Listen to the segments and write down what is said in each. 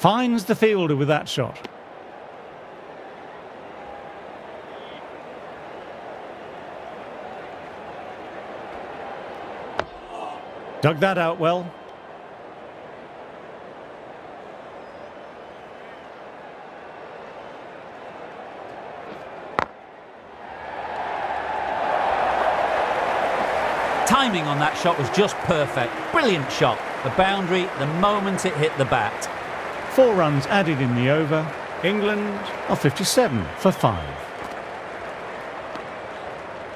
Finds the fielder with that shot. Dug that out well. Timing on that shot was just perfect. Brilliant shot. The boundary the moment it hit the bat. 4 runs added in the over. England are 57 for 5.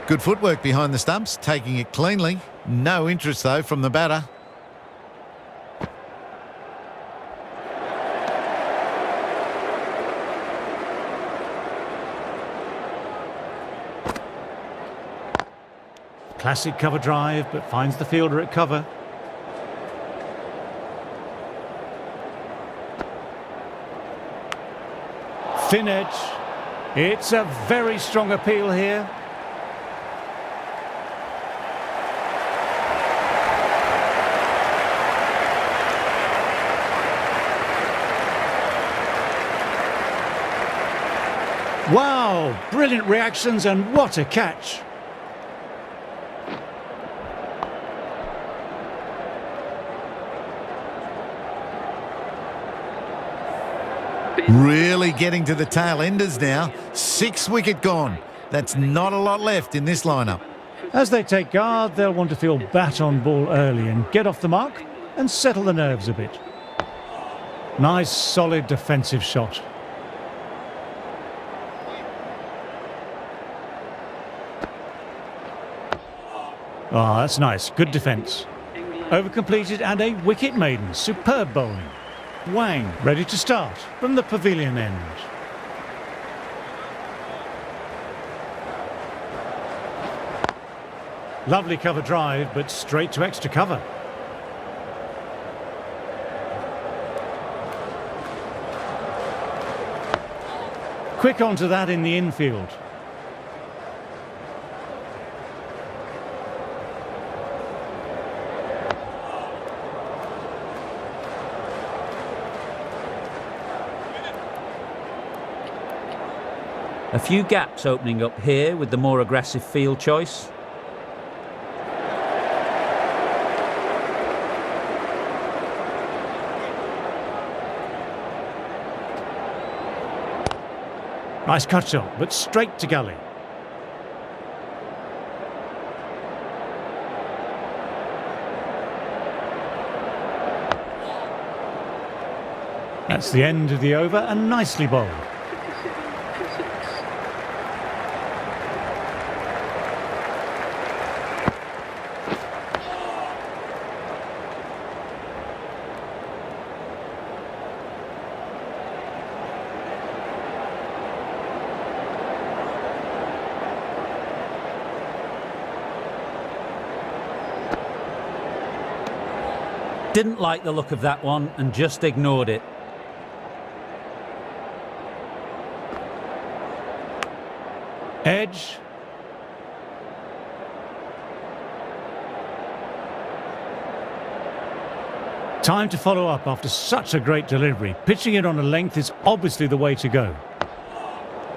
Good footwork behind the stumps, taking it cleanly. No interest, though, from the batter. Classic cover drive, but finds the fielder at cover. Thin edge. It's a very strong appeal here. Wow, brilliant reactions and what a catch. Really getting to the tail enders now. 6 wicket gone. That's not a lot left in this lineup. As they take guard, they'll want to feel bat on ball early and get off the mark and settle the nerves a bit. Nice, solid defensive shot. Ah, that's nice. Good defence. Over-completed and a wicket maiden. Superb bowling. Wang ready to start from the pavilion end. Lovely cover drive, but straight to extra cover. Quick onto that in the infield. A few gaps opening up here with the more aggressive field choice. Nice cut shot, but straight to gully. That's the end of the over and nicely bowled. Didn't like the look of that one and just ignored it. Edge. Time to follow up after such a great delivery. Pitching it on a length is obviously the way to go.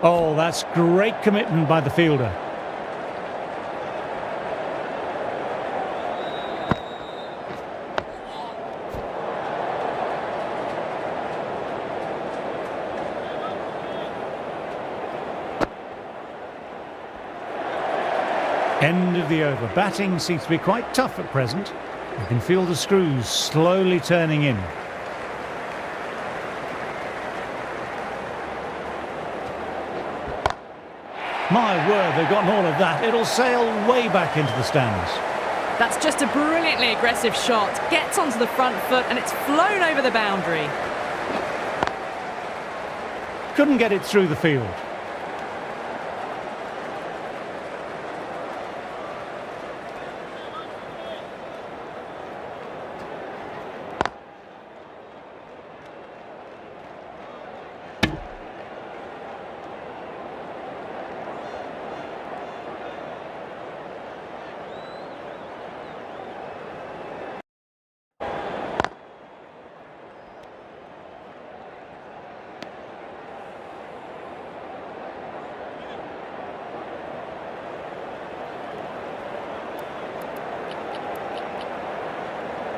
Oh, that's great commitment by the fielder. End of the over. Batting seems to be quite tough at present. You can feel the screws slowly turning in. My word, they've gotten all of that. It'll sail way back into the stands. That's just a brilliantly aggressive shot. Gets onto the front foot and it's flown over the boundary. Couldn't get it through the field.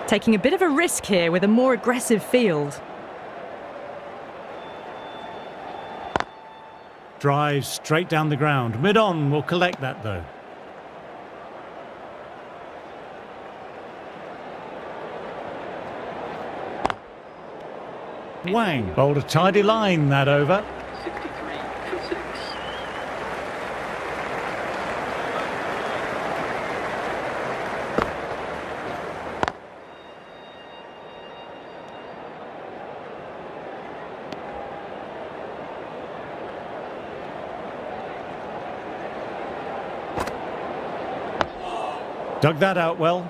Taking a bit of a risk here with a more aggressive field. Drives straight down the ground. Mid-on will collect that though. Wang bowled a tidy line that over. 63 for 6. Dug that out well.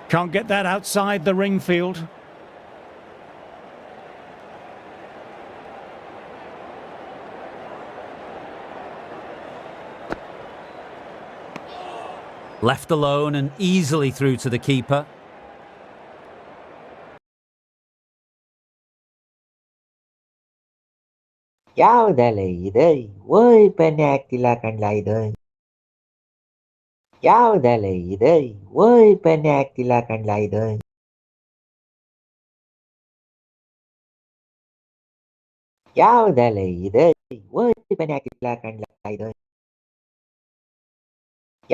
Can't get that outside the ring field. Left alone and easily through to the keeper. ಯಾವುದಲ್ಲ ಇದೆ ಓಯ್ ಪೆನ್ನೆ ಆಗ್ತಿಲ್ಲ ಕಣ್ಲ ಇದು ಯಾವುದಲ್ಲ ಇದೆ ಓಯ್ ಪೆನ್ನೆ ಆಗ್ತಿಲ್ಲ ಕಣ್ಲ ಇದು ಯಾವುದಲ್ಲ ಇದೆ ಓಯ್ ಪೆನ್ನೆ ಆಗ್ತಿಲ್ಲ ಕಣ್ಲ ಇದು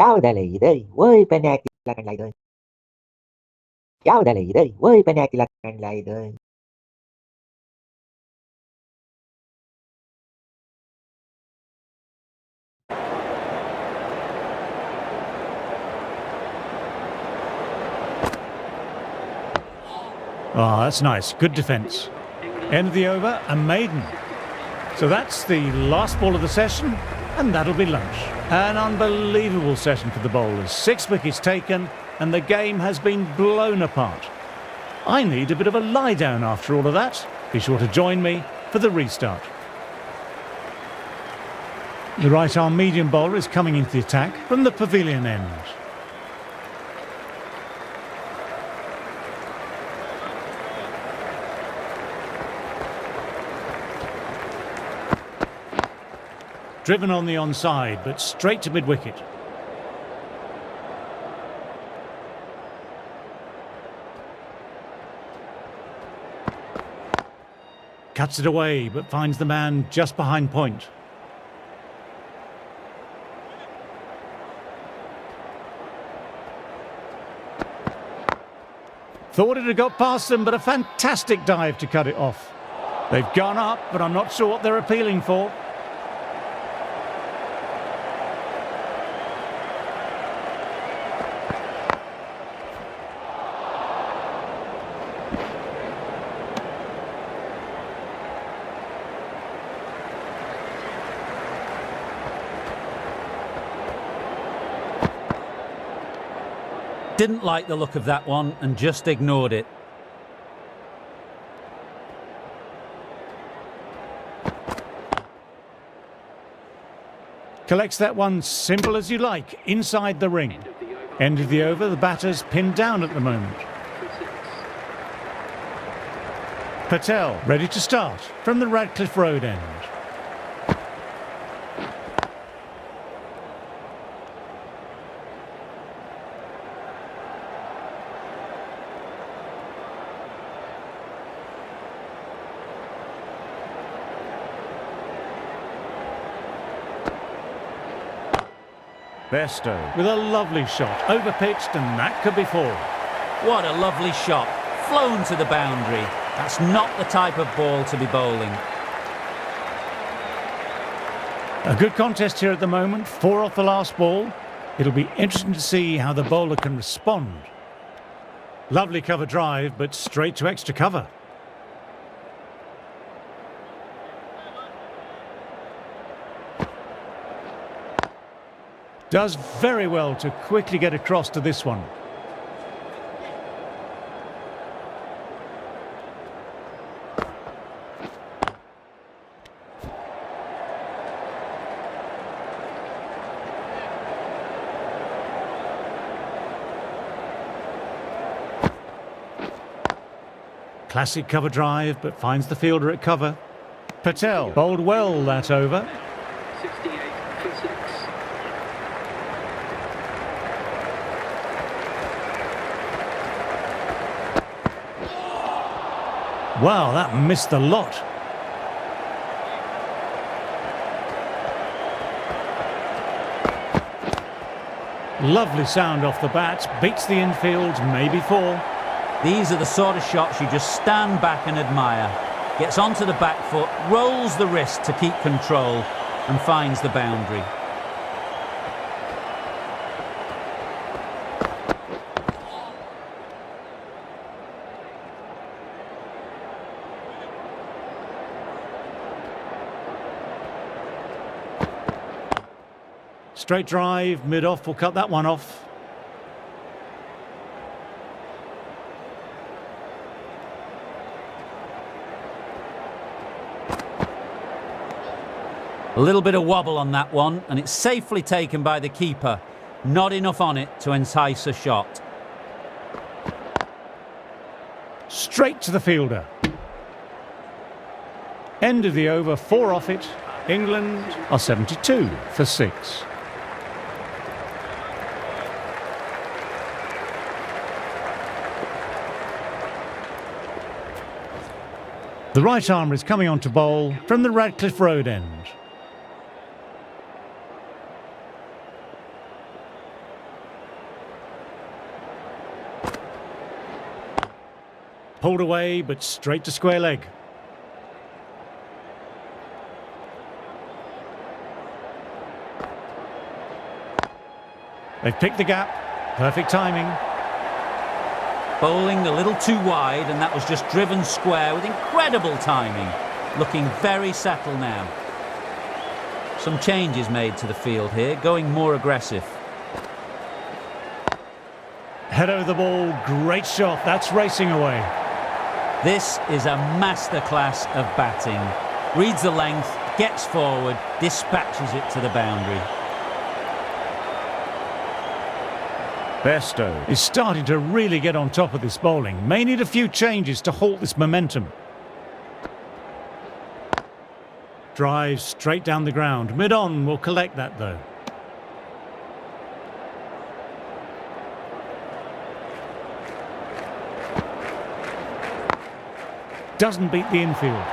ಯಾವುದಲ್ಲ ಇದೆ ಓಯ್ ಪೆನ್ನೆ ಆಗ್ತಿಲ್ಲ ಕಣ್ಲ ಇದು ಯಾವುದಲ್ಲ ಇದೆ ಓಯ್ ಪೆನ್ನೆ ಆಗ್ತಿಲ್ಲ ಕಣ್ಲ ಇದು Ah, that's nice. Good defence. End of the over, a maiden. So that's the last ball of the session, and that'll be lunch. An unbelievable session for the bowlers. 6 wickets taken, and the game has been blown apart. I need a bit of a lie down after all of that. Be sure to join me for the restart. The right arm medium bowler is coming into the attack from the pavilion end. Driven on the onside, but straight to mid-wicket. Cuts it away, but finds the man just behind point. Thought it had got past them, but a fantastic dive to cut it off. They've gone up, but I'm not sure what they're appealing for. Didn't like the look of that one and just ignored it. Collects that one simple as you like, inside the ring. End of the over, the batter's pinned down at the moment. Patel ready to start from the Radcliffe Road end. Besto with a lovely shot, over-pitched, and that could be 4. What a lovely shot. Flown to the boundary. That's not the type of ball to be bowling. A good contest here at the moment, 4 off the last ball. It'll be interesting to see how the bowler can respond. Lovely cover drive, but straight to extra cover. Does very well to quickly get across to this one. Classic cover drive, but finds the fielder at cover. Patel bowled well that over. 68 for 6. Wow, that missed the lot. Lovely sound off the bat, beats the infield, maybe 4. These are the sort of shots you just stand back and admire. Gets onto the back foot, rolls the wrist to keep control and finds the boundary. Straight drive, mid-off will cut that one off. A little bit of wobble on that one, and it's safely taken by the keeper. Not enough on it to entice a shot. Straight to the fielder. End of the over, 4 off it. England are 72 for 6. The right armour is coming on to bowl from the Radcliffe Road end. Pulled away, but straight to square leg. They've picked the gap. Perfect timing. Bowling a little too wide, and that was just driven square with incredible timing. Looking very settled now. Some changes made to the field here, going more aggressive. Head over the ball, great shot. That's racing away. This is a masterclass of batting. Reads the length, gets forward, dispatches it to the boundary. Bairstow is starting to really get on top of this bowling. May need a few changes to halt this momentum. Drive straight down the ground. Mid-on will collect that though. Doesn't beat the infield.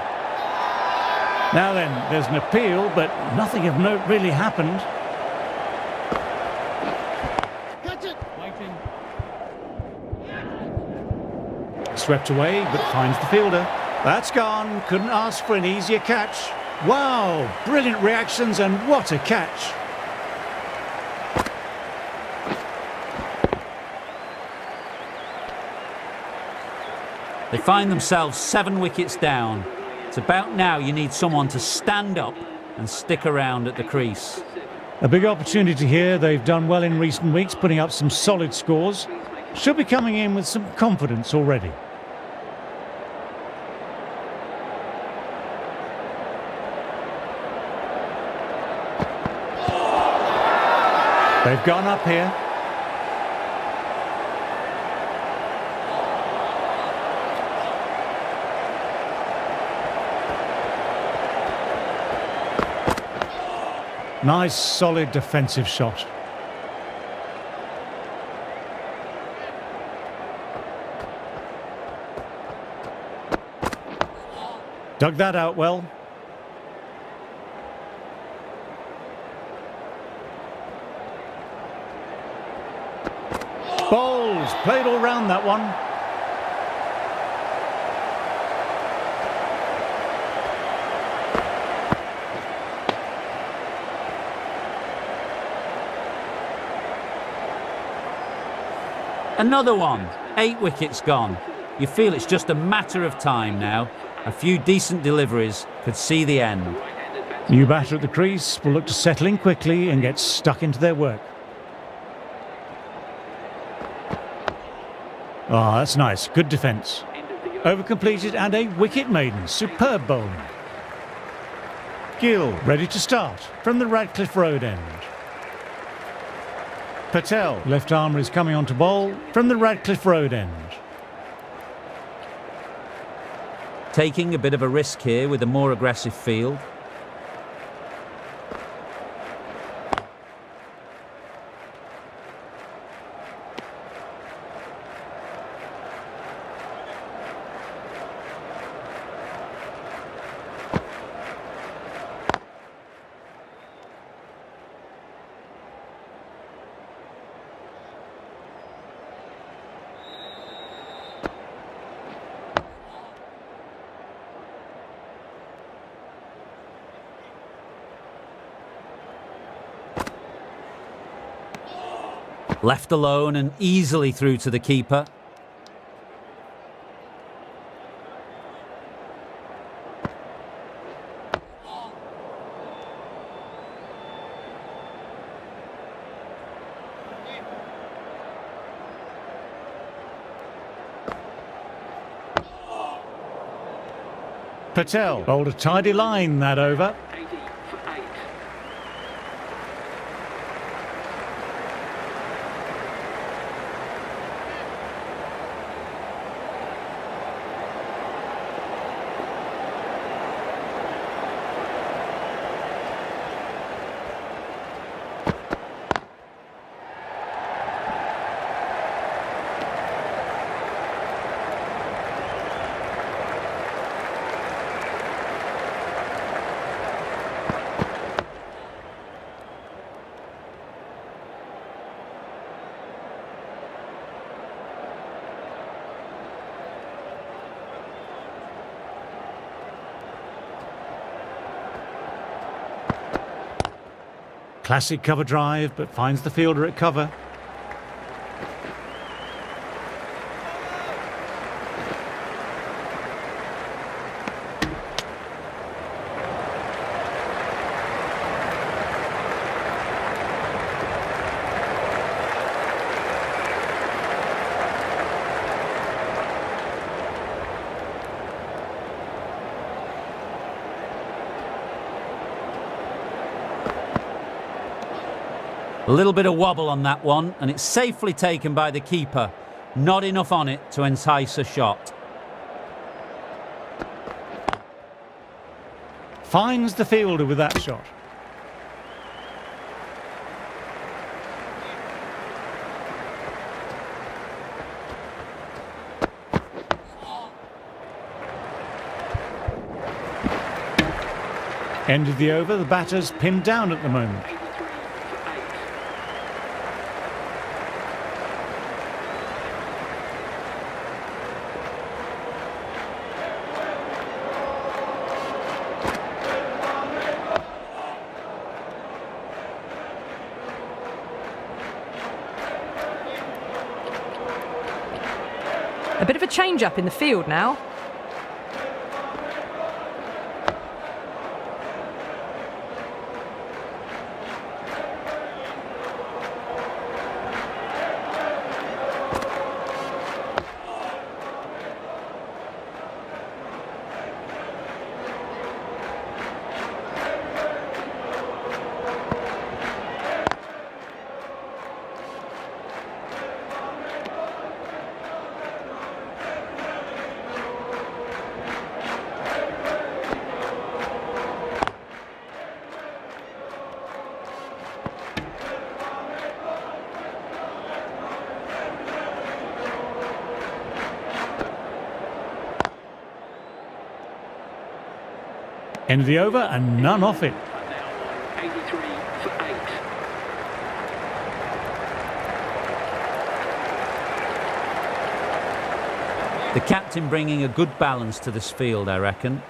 Now then, there's an appeal, but nothing of note really happened. Swept away, but finds the fielder. That's gone. Couldn't ask for an easier catch. Wow, brilliant reactions and what a catch. They find themselves 7 wickets down. It's about now you need someone to stand up and stick around at the crease. A big opportunity here. They've done well in recent weeks, putting up some solid scores. Should be coming in with some confidence already. They've gone up here. Nice, solid defensive shot. Dug that out well. Bowls, played all round that one. Another one. 8 wickets gone. You feel it's just a matter of time now. A few decent deliveries could see the end. New batter at the crease will look to settle in quickly and get stuck into their work. Ah, that's nice. Good defence. Over completed and a wicket maiden. Superb bowling. Gill ready to start from the Radcliffe Road end. Patel, left armour is coming on to bowl from the Radcliffe Road end. Taking a bit of a risk here with a more aggressive field. Left alone and easily through to the keeper. Patel bowled a tidy line that over. 80 for 8. Classic cover drive, but finds the fielder at cover. A little bit of wobble on that one, and it's safely taken by the keeper. Not enough on it to entice a shot. Finds the fielder with that shot. End of the over, the batter's pinned down at the moment. 83 for 8. A bit of a change-up in the field now. End of the over and none off it. And now 83 for 8. The captain bringing a good balance to this field, I reckon.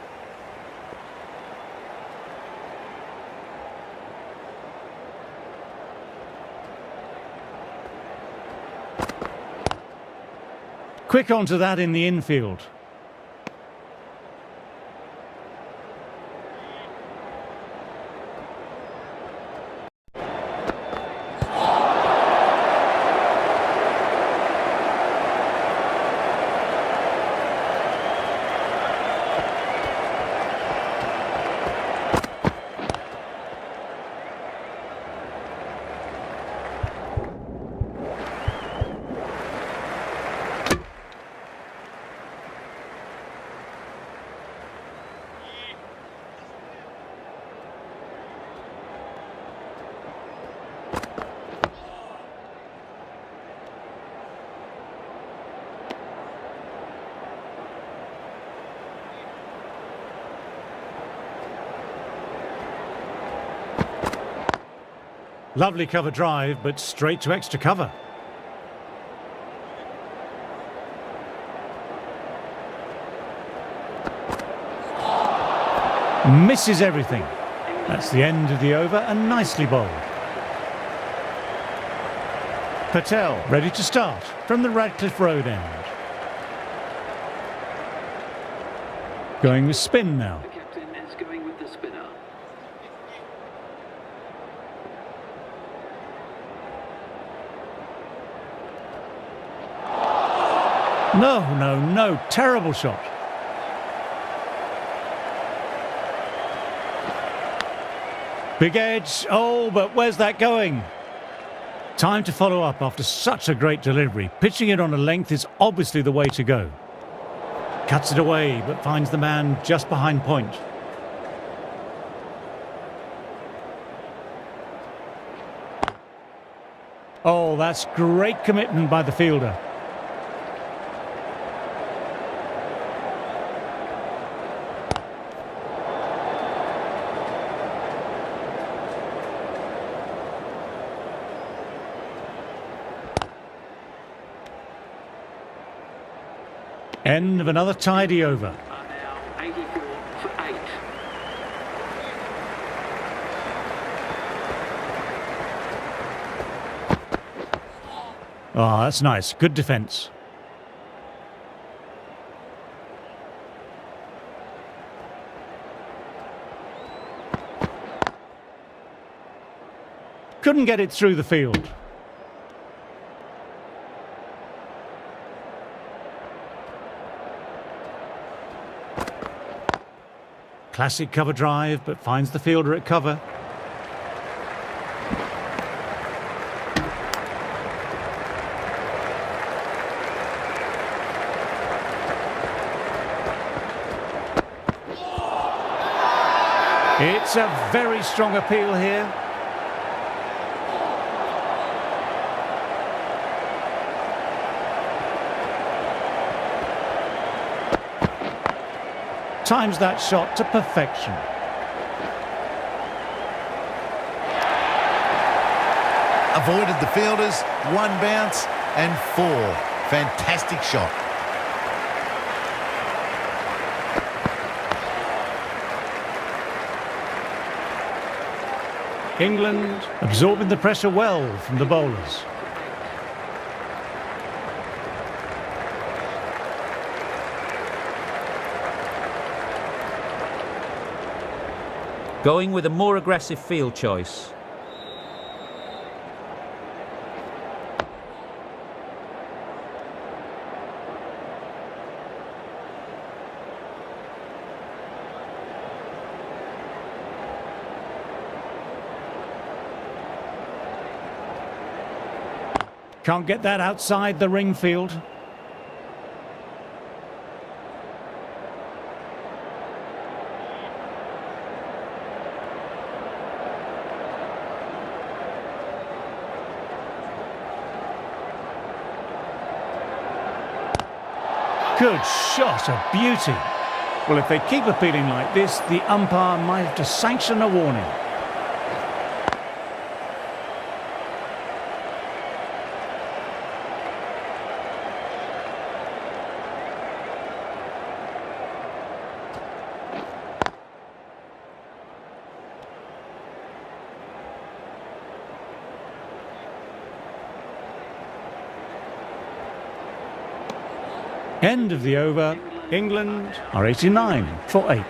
Quick onto that in the infield. Lovely cover drive, but straight to extra cover. Misses everything. That's the end of the over and nicely bowled. Patel ready to start from the Radcliffe Road end. Going with spin now. The captain is going with the spinner. No, terrible shot. Big edge, oh, but where's that going? Time to follow up after such a great delivery. Pitching it on a length is obviously the way to go. Cuts it away, but finds the man just behind point. Oh, that's great commitment by the fielder. End of another tidy over. Are now 84 for 8. Oh, that's nice. Good defence. Couldn't get it through the field. Classic cover drive, but finds the fielder at cover. It's a very strong appeal here. Times that shot to perfection. Avoided the fielders, 1 bounce and 4. Fantastic shot. England absorbing the pressure well from the bowlers. Going with a more aggressive field choice. Can't get that outside the ring field. Good shot, a beauty. Well, if they keep appealing like this, the umpire might have to sanction a warning. End of the over. England are 89 for 8.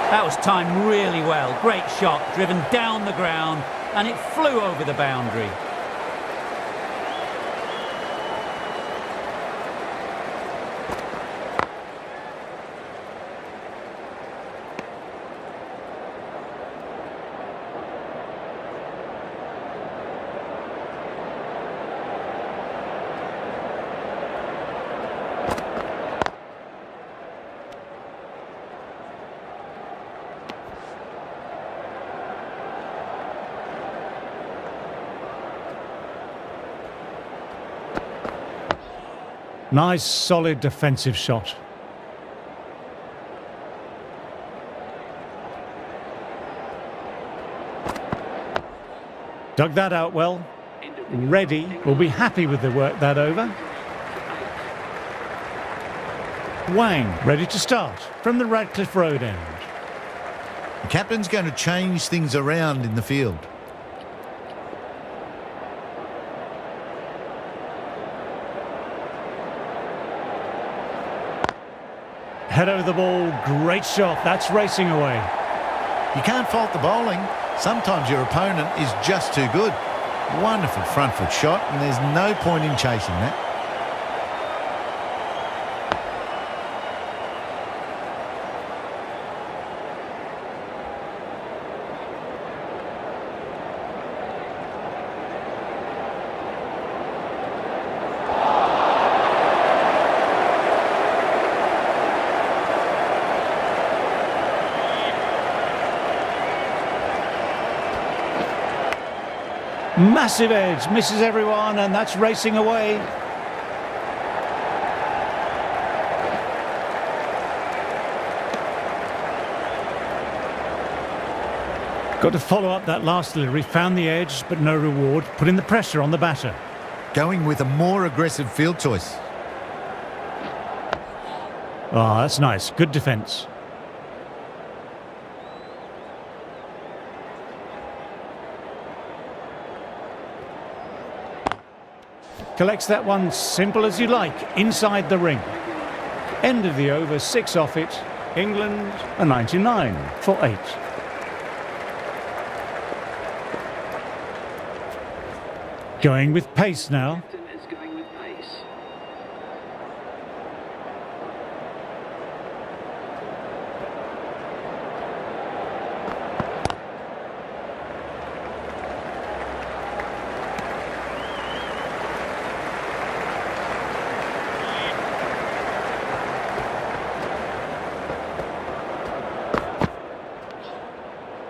That was timed really well. Great shot, driven down the ground, and it flew over the boundary. Nice, solid defensive shot. Dug that out well. Ready will be happy with the work that over. Wang ready to start from the Radcliffe Road end. The captain's going to change things around in the field. Head over the ball, great shot, that's racing away. You can't fault the bowling. Sometimes your opponent is just too good. Wonderful front foot shot, and there's no point in chasing that. Massive edge, misses everyone, and that's racing away. Got to follow up that last delivery, found the edge, but no reward, putting the pressure on the batter. Going with a more aggressive field choice. Oh, that's nice, good defence. Collects that one simple as you like, inside the ring. End of the over, 6 off it. England a 99 for 8. Going with pace now. Captain is going with pace.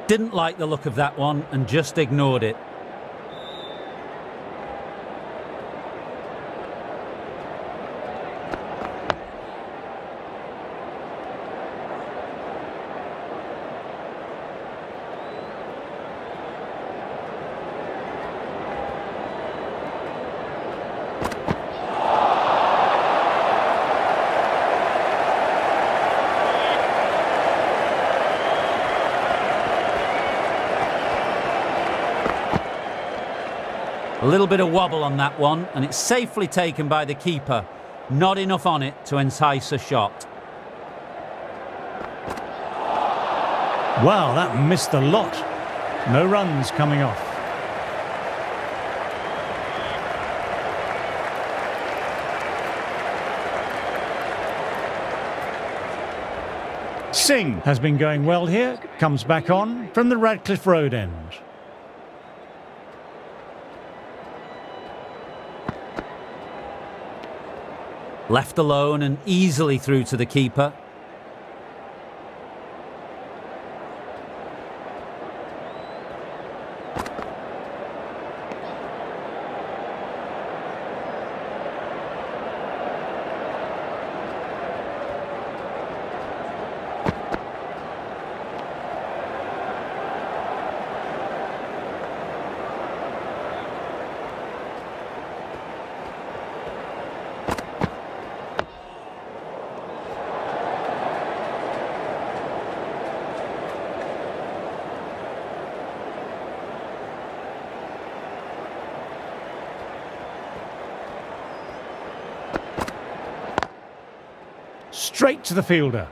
Didn't like the look of that one and just ignored it. A little bit of wobble on that one, and it's safely taken by the keeper. Not enough on it to entice a shot. Wow, that missed a lot. No runs coming off. Singh has been going well here. Comes back on from the Radcliffe Road end. Left alone and easily through to the keeper. Straight to the fielder.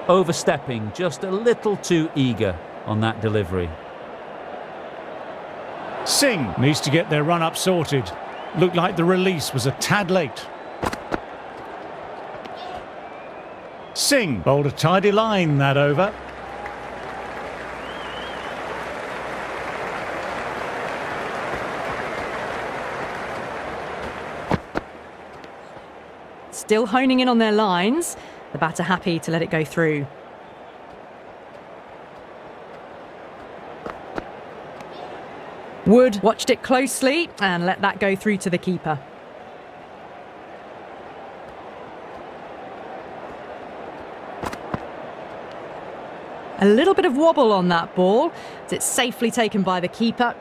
Overstepping, just a little too eager on that delivery. Singh needs to get their run-up sorted. Looked like the release was a tad late. Singh bowled a tidy line that over. Still honing in on their lines. The batter happy to let it go through. Wood watched it closely and let that go through to the keeper. A little bit of wobble on that ball, as it's safely taken by the keeper.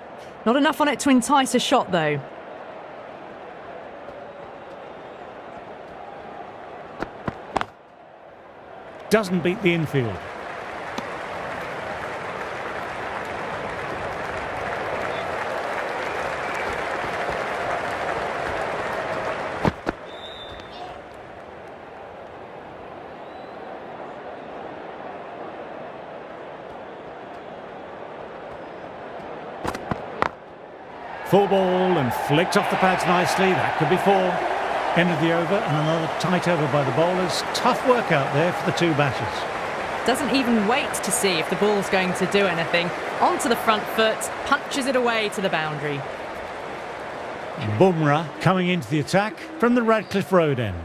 Not enough on it to entice a shot though. Doesn't beat the infield. Full ball and flicked off the pads nicely. That could be four. End of the over and another tight over by the bowlers. Tough work out there for the two batters. Doesn't even wait to see if the ball's going to do anything. Onto the front foot, punches it away to the boundary. Bumrah coming into the attack from the Radcliffe Road end.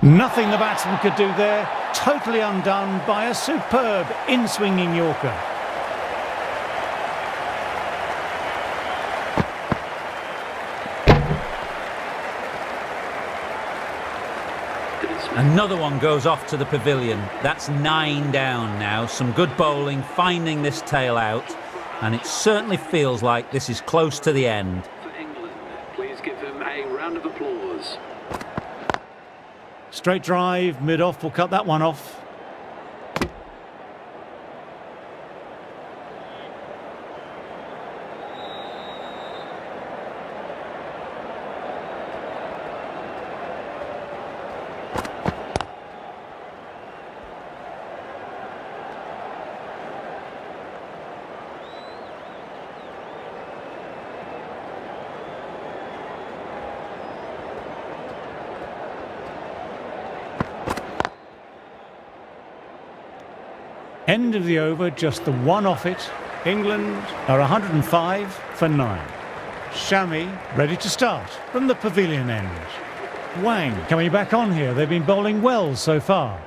Nothing the batsman could do there. Totally undone by a superb in-swinging Yorker. Another one goes off to the pavilion. That's 9 down now. Some good bowling, finding this tail out. And it certainly feels like this is close to the end. For England, please give him a round of applause. Straight drive, mid-off, will cut that one off. End of the over, just the one off it. England are 105 for 9. Shami ready to start from the pavilion end. Wang coming back on here. They've been bowling well so far.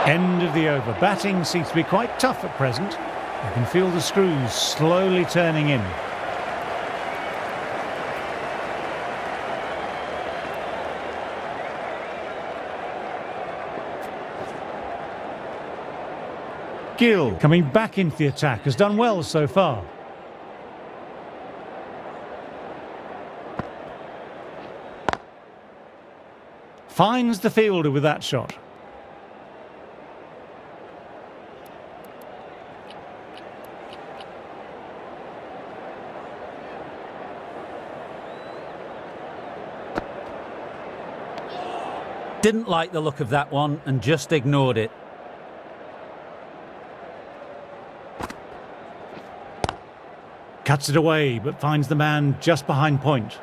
End of the over. Batting seems to be quite tough at present. You can feel the screws slowly turning in. Gill coming back into the attack has done well so far. Finds the fielder with that shot. Didn't like the look of that one and just ignored it. Cuts it away, but finds the man just behind point.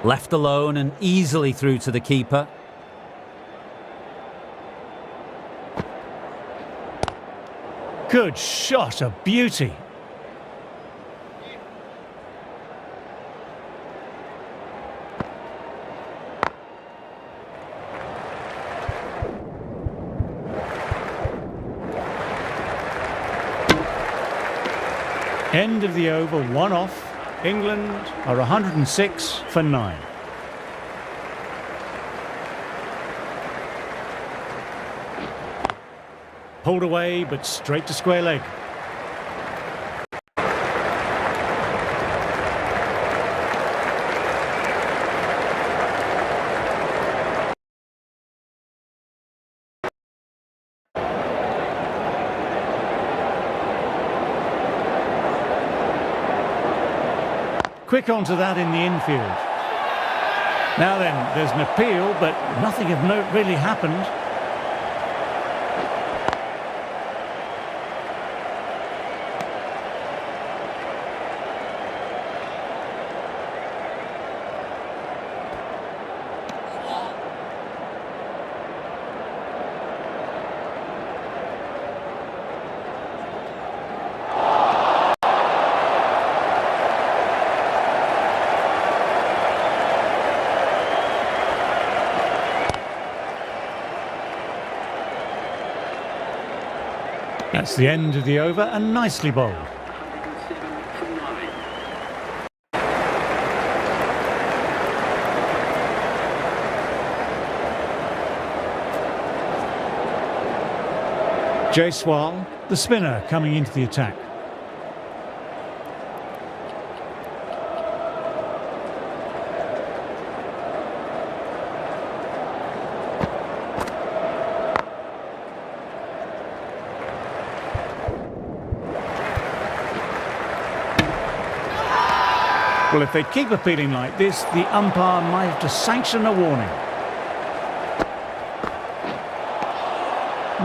Left alone and easily through to the keeper. Good shot, a beauty. End of the over, 1 off. England are 106 for 9. Pulled away, but straight to square leg. Quick onto that in the infield. Now then, there's an appeal, but nothing of note really happened. That's the end of the over, and nicely bowled. 107 for 9. Jaiswal, the spinner, coming into the attack. Well, if they keep appealing like this, the umpire might have to sanction a warning.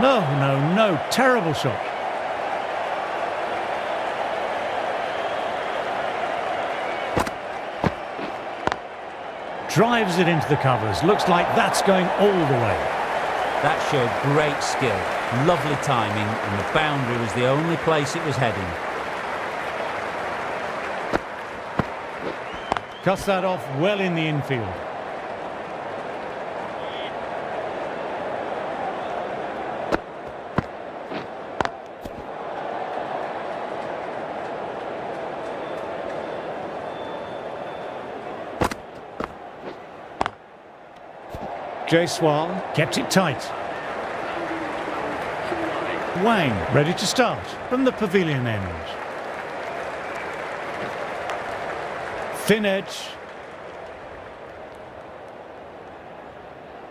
No, terrible shot. Drives it into the covers. Looks like that's going all the way. That showed great skill, lovely timing, and the boundary was the only place it was heading. Cuts that off well in the infield. Jaiswal kept it tight. Wang ready to start from the pavilion end. Thin edge.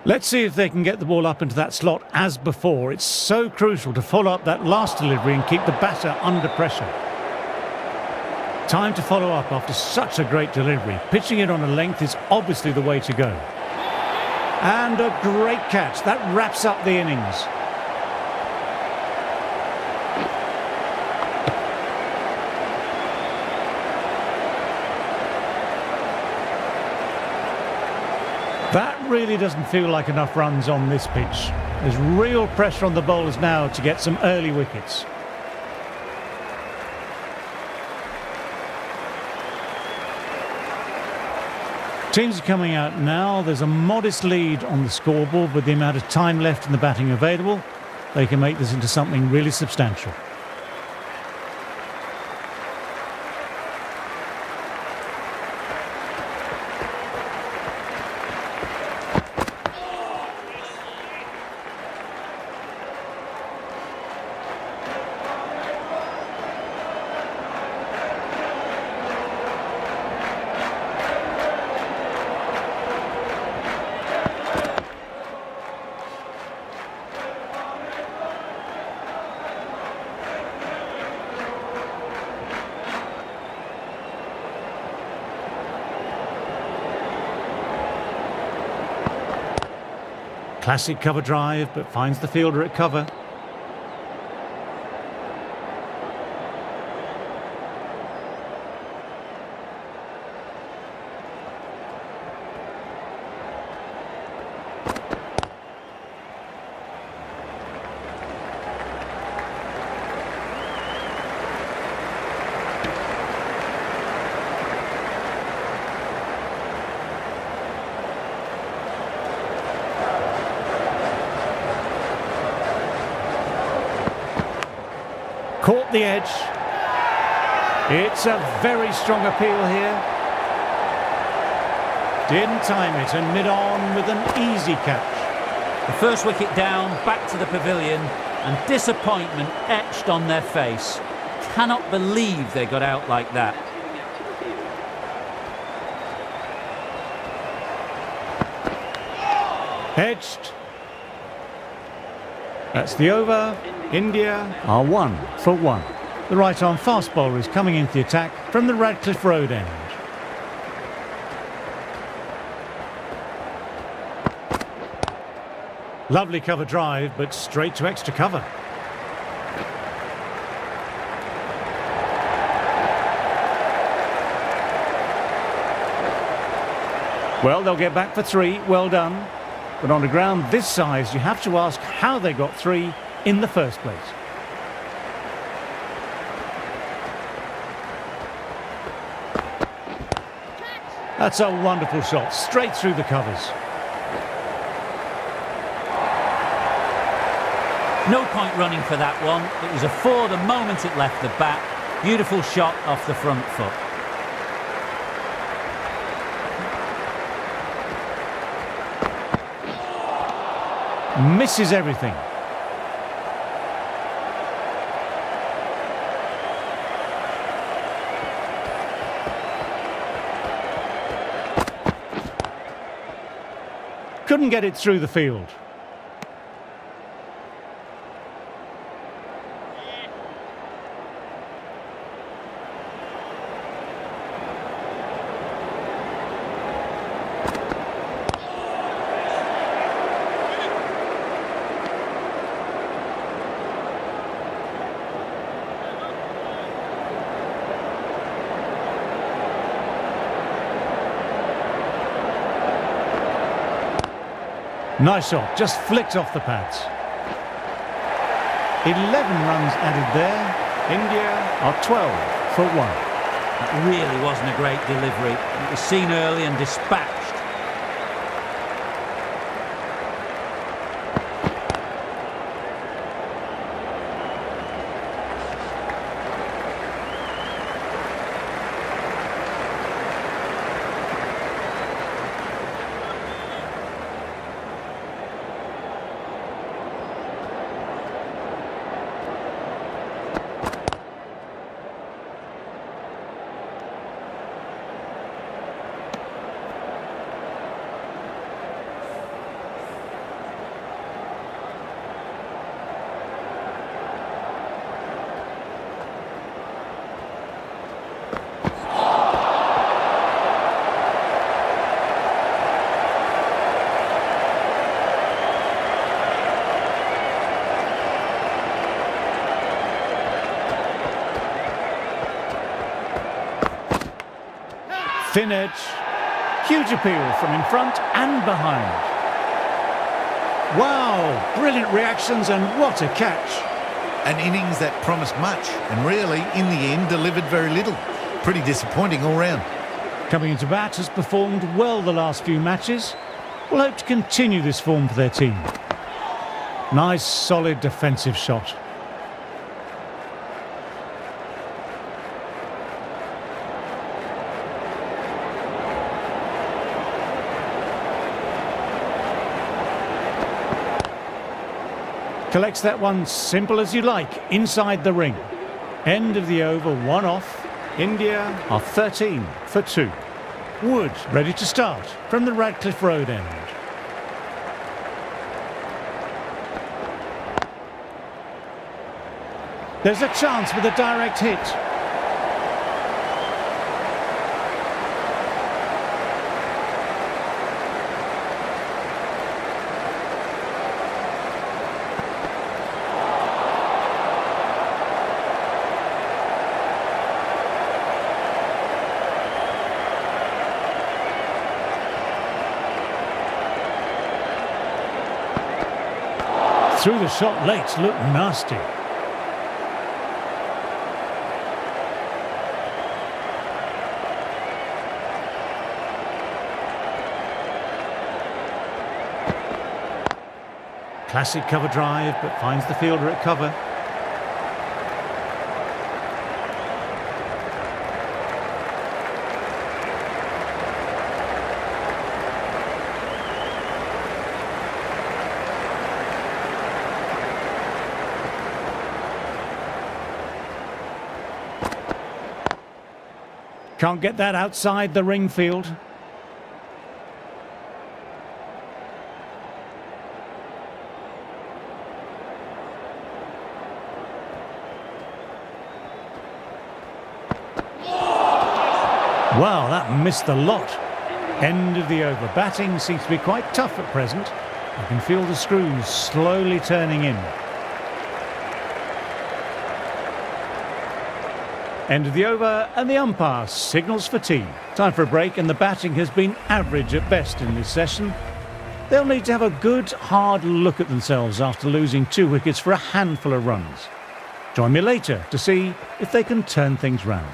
Let's see if they can get the ball up into that slot as before. It's so crucial to follow up that last delivery and keep the batter under pressure. Time to follow up after such a great delivery. Pitching it on a length is obviously the way to go. And a great catch. That wraps up the innings. That really doesn't feel like enough runs on this pitch. There's real pressure on the bowlers now to get some early wickets. Teams are coming out now. There's a modest lead on the scoreboard with the amount of time left in the batting available. They can make this into something really substantial. Classic cover drive, but finds the fielder at cover. Caught the edge. It's a very strong appeal here. Didn't time it and mid-on with an easy catch. The first wicket down, back to the pavilion, and disappointment etched on their face. Cannot believe they got out like that. Edged. That's the over. India are 1 for 1. The right-arm fast bowler is coming into the attack from the Radcliffe Road end. Lovely cover drive, but straight to extra cover. Well, they'll get back for 3. Well done. But on a ground this size, you have to ask how they got 3 in the first place. That's a wonderful shot, straight through the covers. No point running for that one. It was a 4 the moment it left the bat. Beautiful shot off the front foot. Misses everything. Couldn't get it through the field. Nice shot, just flicked off the pads. 11 runs added there. India are 12 for 1. That really wasn't a great delivery. It was seen early and dispatched. Thin edge, huge appeal from in front and behind. Wow, brilliant reactions and what a catch. An innings that promised much and really, in the end, delivered very little. Pretty disappointing all round. Coming into bat, has performed well the last few matches. Will hope to continue this form for their team. Nice, solid defensive shot. Collects that one simple as you like, inside the ring. End of the over, 1 off. India are 13 for 2. Wood ready to start from the Radcliffe Road end. There's a chance with a direct hit. threw the shot late, looked nasty. Classic cover drive, but finds the fielder at cover. Can't get that outside the ring field. Wow, that missed the lot. End of the over. Batting seems to be quite tough at present. You can feel the screws slowly turning in. End of the over, and the umpire signals for tea. Time for a break, and the batting has been average at best in this session. They'll need to have a good, hard look at themselves after losing 2 wickets for a handful of runs. Join me later to see if they can turn things round.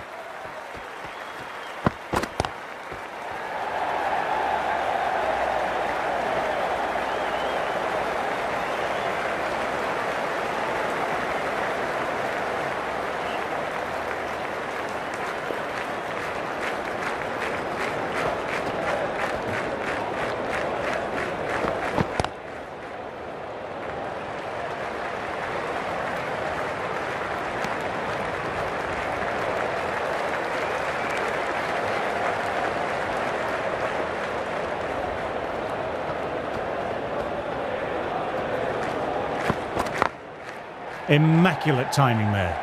Immaculate timing there.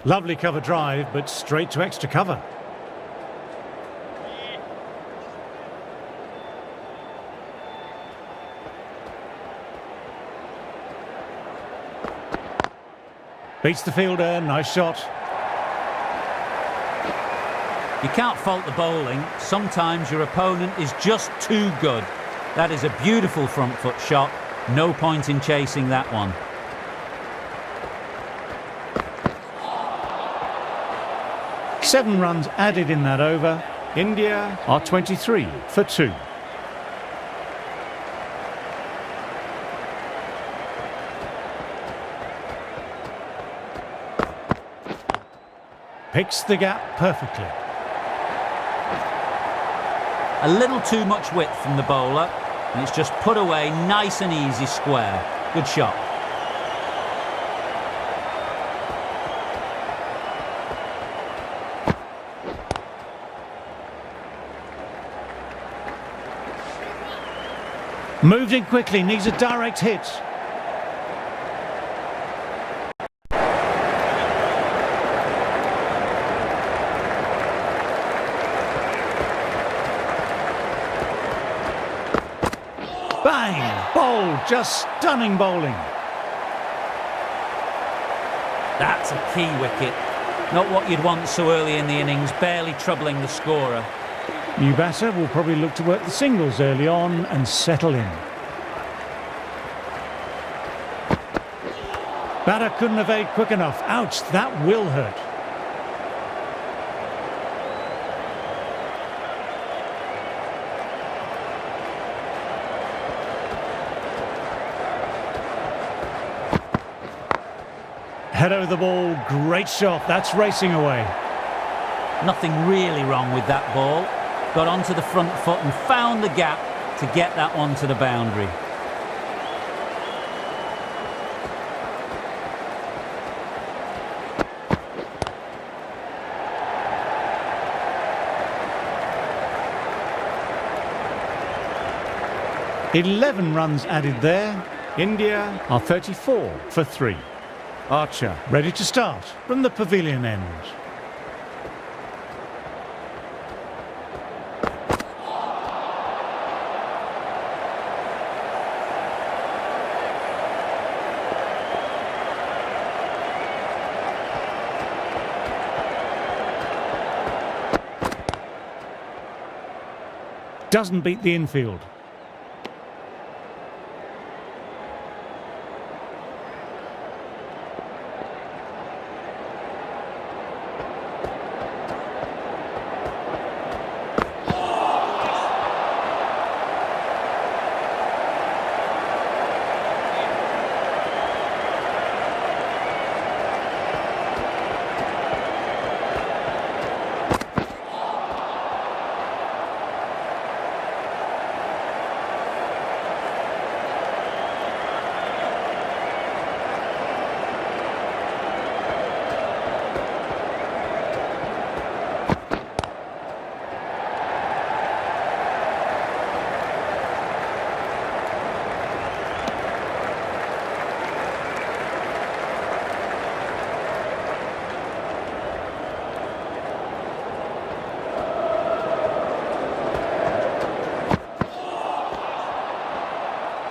Lovely cover drive, but straight to extra cover. Beats the fielder, nice shot. You can't fault the bowling. Sometimes your opponent is just too good. That is a beautiful front foot shot. No point in chasing that one. Seven runs added in that over. India are 23 for 2. Picks the gap perfectly. A little too much width from the bowler, and it's just put away nice and easy square. Good shot. Moved in quickly, needs a direct hit. Bang! Bowled, just stunning bowling. That's a key wicket. Not what you'd want so early in the innings, barely troubling the scorer. New batter will probably look to work the singles early on and settle in. Batter couldn't evade quick enough. Ouch, that will hurt. Head over the ball, great shot, that's racing away. Nothing really wrong with that ball. Got onto the front foot and found the gap to get that one to the boundary. "11 runs added there. India are 34 for 3. Archer ready to start from the pavilion end. doesn't beat the infield.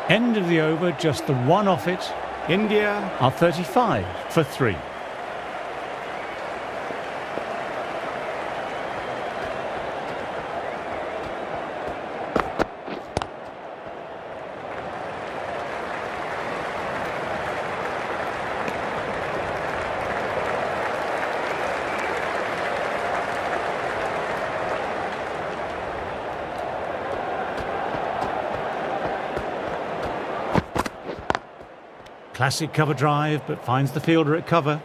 End of the over, just the one off it. India are 35 for 3. Classic cover drive, but finds the fielder at cover.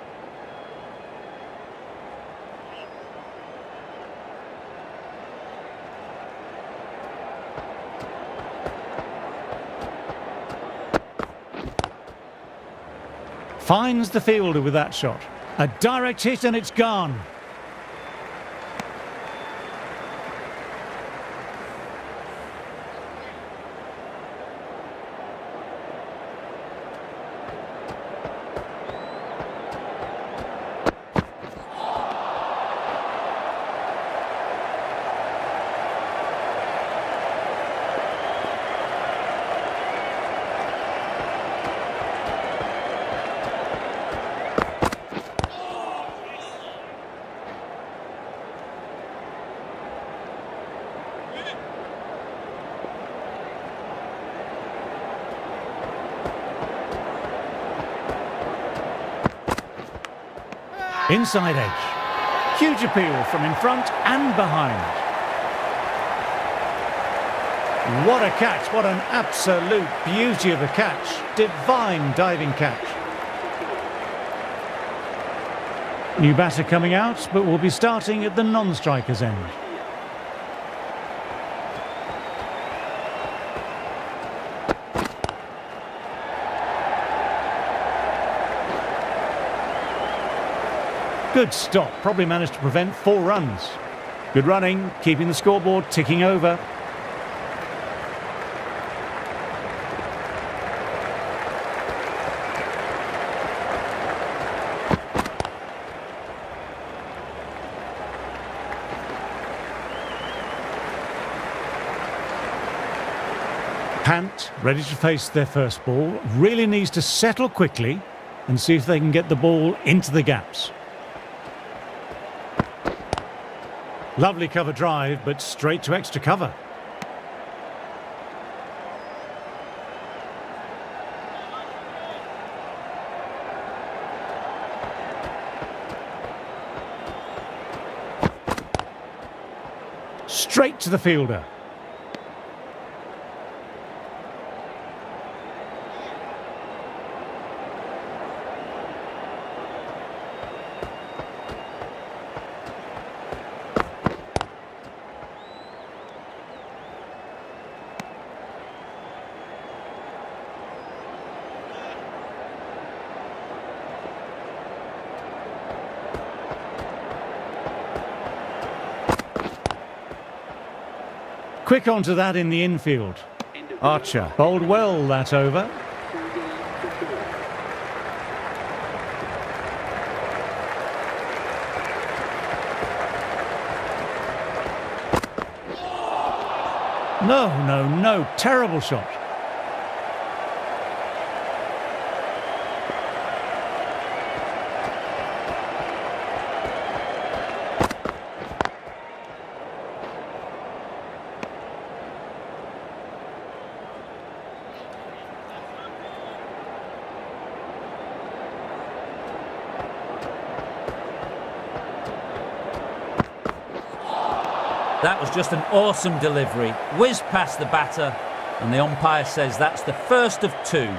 Finds the fielder with that shot. A direct hit and it's gone. Inside edge. Huge appeal from in front and behind. What a catch, what an absolute beauty of a catch. Divine diving catch. New batter coming out, but will be starting at the non-striker's end. Good stop, probably managed to prevent 4 runs. Good running, keeping the scoreboard ticking over. Pant, ready to face their first ball, really needs to settle quickly and see if they can get the ball into the gaps. Lovely cover drive, but straight to extra cover. Straight to the fielder. Quick onto that in the infield. Archer bowled well that over. No, terrible shot. That was just an awesome delivery. Whizzed past the batter, and the umpire says that's the first of two.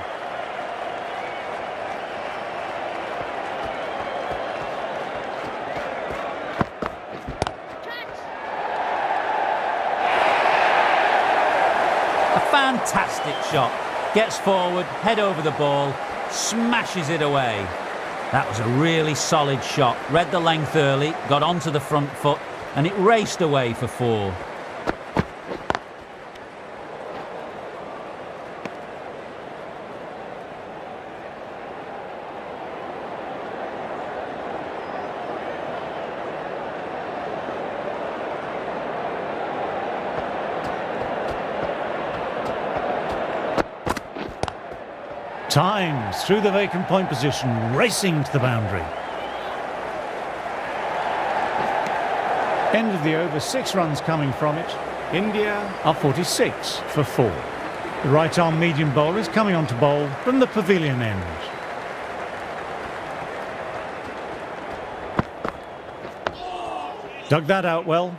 A fantastic shot. Gets forward, head over the ball, smashes it away. That was a really solid shot. Read the length early, got onto the front foot, and it raced away for four. Times through the vacant point position, racing to the boundary. End of the over, 6 runs coming from it. India are 46 for 4. The right arm medium bowler is coming on to bowl from the pavilion end. Dug that out well.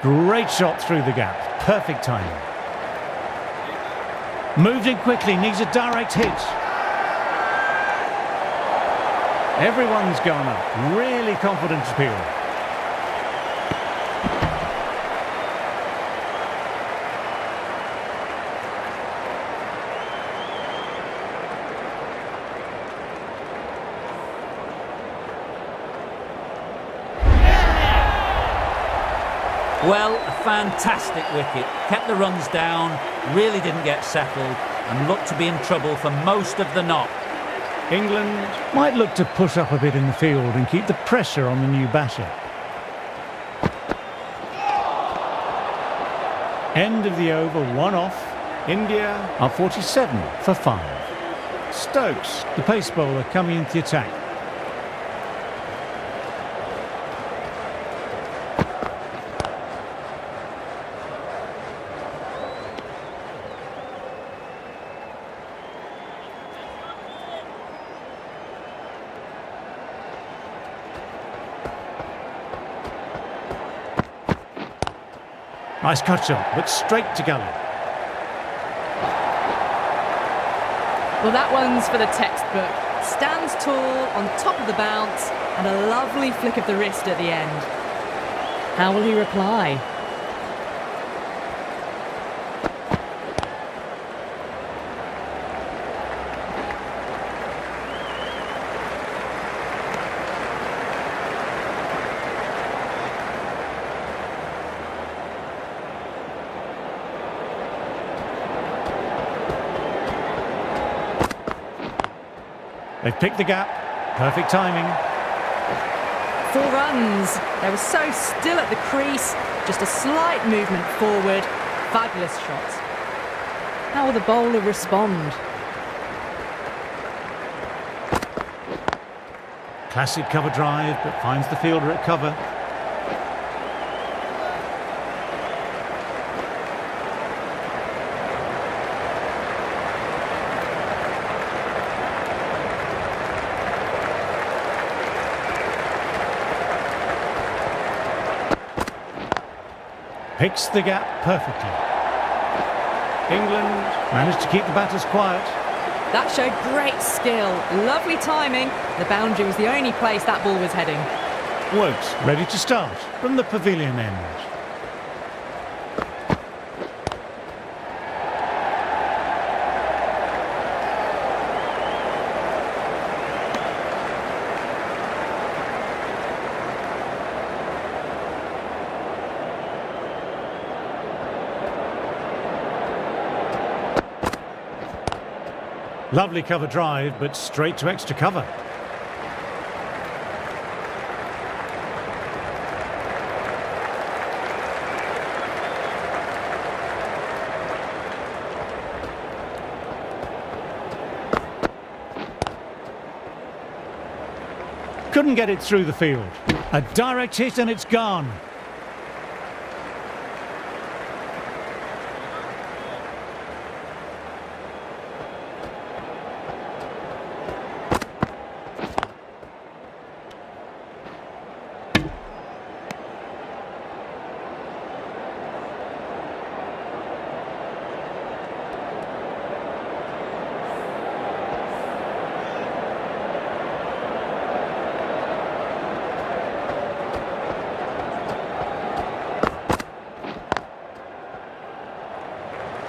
Great shot through the gap. Perfect timing. Moved in quickly, needs a direct hit. Everyone's gone up. Really confident appeal. Well, a fantastic wicket. Kept the runs down, really didn't get settled, and looked to be in trouble for most of the knock. England might look to push up a bit in the field and keep the pressure on the new batter. End of the over, 1 off. India are 47 for 5. Stokes, the pace bowler, coming into the attack. Nice cut shot, but straight to gully. Well, that one's for the textbook. Stands tall, on top of the bounce, and a lovely flick of the wrist at the end. How will he reply? They've picked the gap. Perfect timing. 4 runs. They were so still at the crease. Just a slight movement forward. Fabulous shot. How will the bowler respond? Classic cover drive, but finds the fielder at cover. Picks the gap perfectly. England managed to keep the batters quiet. That showed great skill. Lovely timing. The boundary was the only place that ball was heading. Wokes ready to start from the pavilion end. Lovely cover drive, but straight to extra cover. Couldn't get it through the field. A direct hit and it's gone.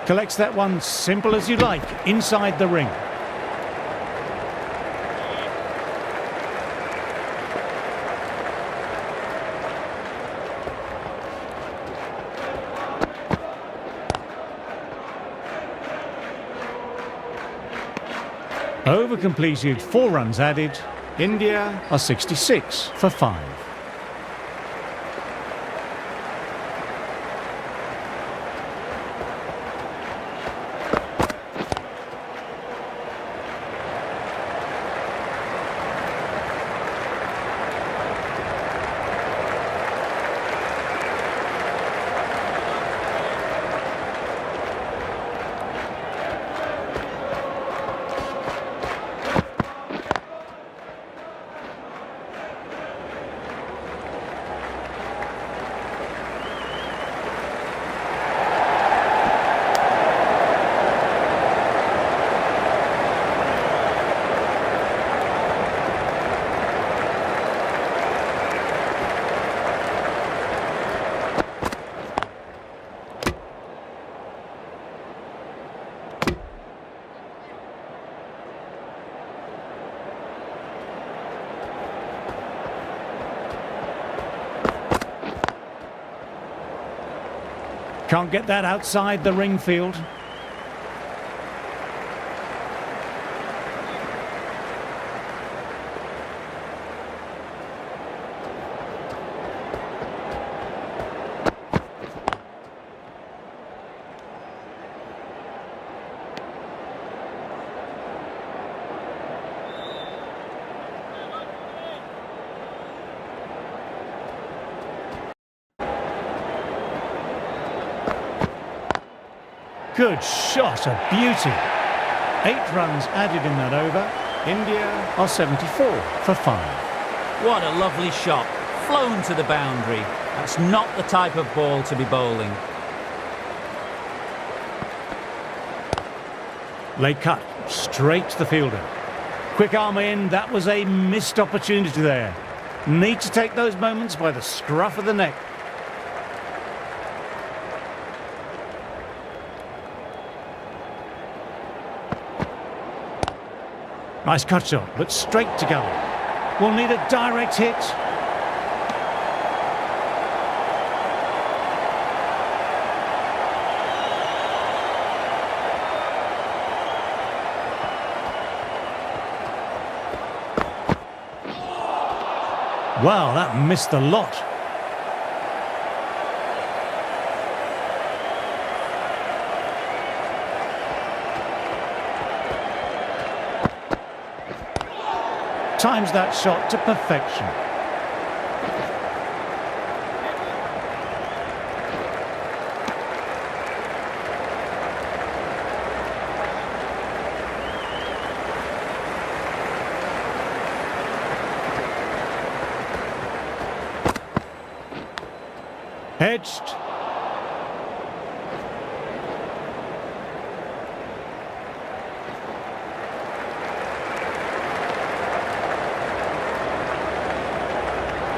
Collects that one simple as you like, inside the ring. Over completed, 4 runs added. India are 66 for 5. Can't get that outside the ring field. Good shot, a beauty. 8 runs added in that over. India are 74 for 5. What a lovely shot. Flown to the boundary. That's not the type of ball to be bowling. Late cut, straight to the fielder. Quick arm in, that was a missed opportunity there. Need to take those moments by the scruff of the neck. Nice cut shot, but straight to gully. We'll need a direct hit. Wow, that missed a lot. Times that shot to perfection. Edged.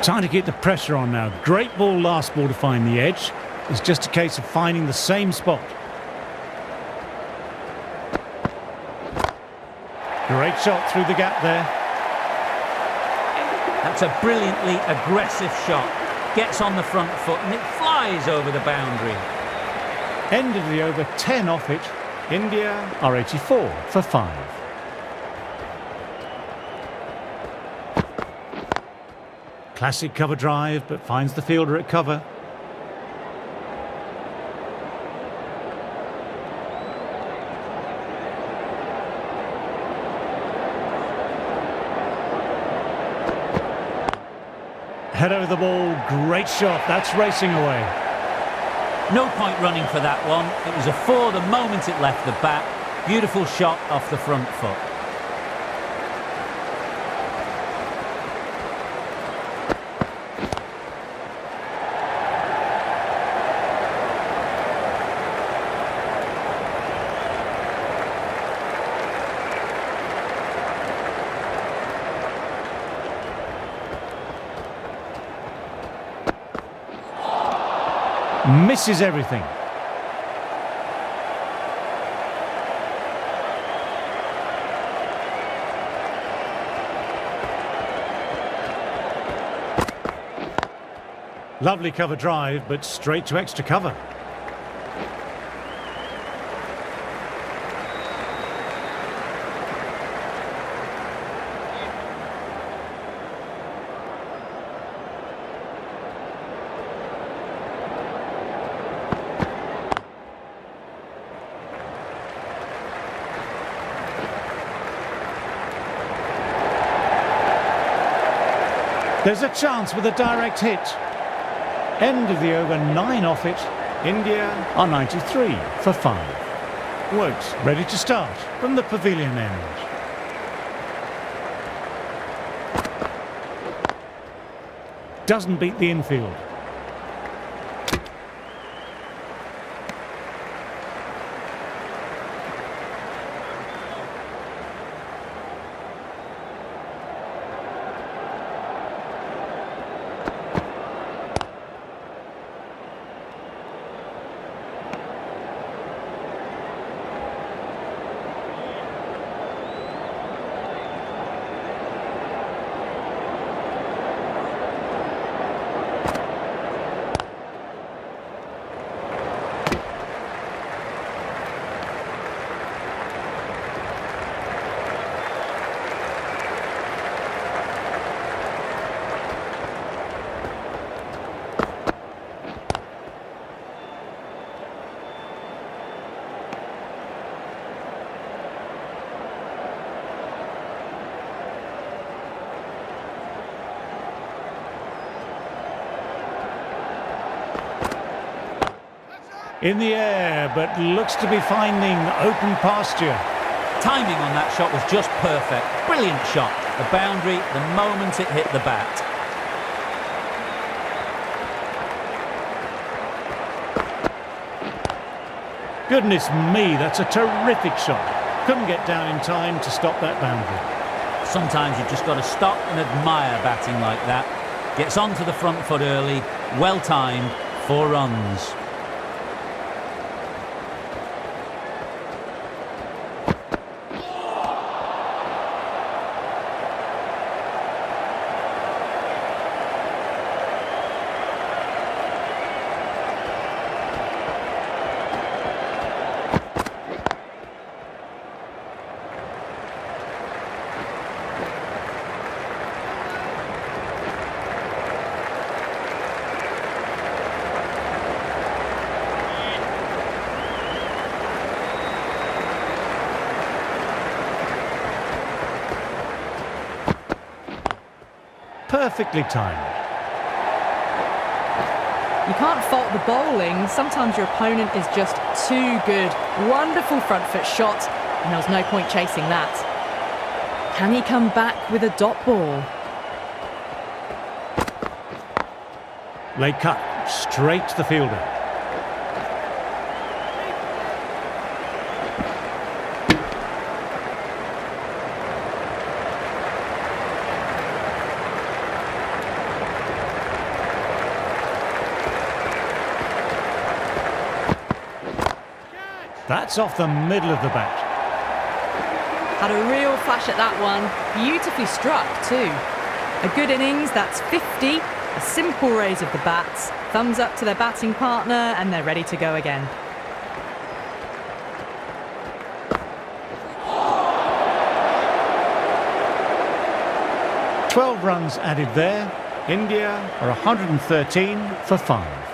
Trying to get the pressure on now. Great ball, last ball to find the edge. It's just a case of finding the same spot. Great shot through the gap there. That's a brilliantly aggressive shot. Gets on the front foot and it flies over the boundary. End of the over, 10 off it. India are 84 for 5. Classic cover drive, but finds the fielder at cover. Head over the ball, great shot, that's racing away. No point running for that one. It was a four the moment it left the bat. Beautiful shot off the front foot. Misses everything. Lovely cover drive, but straight to extra cover. There's a chance with a direct hit. End of the over, 9 off it. India are 93 for 5. Wokes ready to start from the pavilion end. Doesn't beat the infield. In the air, but looks to be finding open pasture. Timing on that shot was just perfect. Brilliant shot. The boundary the moment it hit the bat. Goodness me, that's a terrific shot. Couldn't get down in time to stop that boundary. Sometimes you've just got to stop and admire batting like that. Gets onto the front foot early. Well timed. 4 runs. Perfectly timed. You can't fault the bowling. Sometimes your opponent is just too good. Wonderful front foot shot, and there was no point chasing that. Can he come back with a dot ball? Late cut, straight to the fielder. That's off the middle of the bat. Had a real flash at that one. Beautifully struck too. A good innings, that's 50. A simple raise of the bats. Thumbs up to their batting partner and they're ready to go again. "12 runs added there. India are 113 for 5.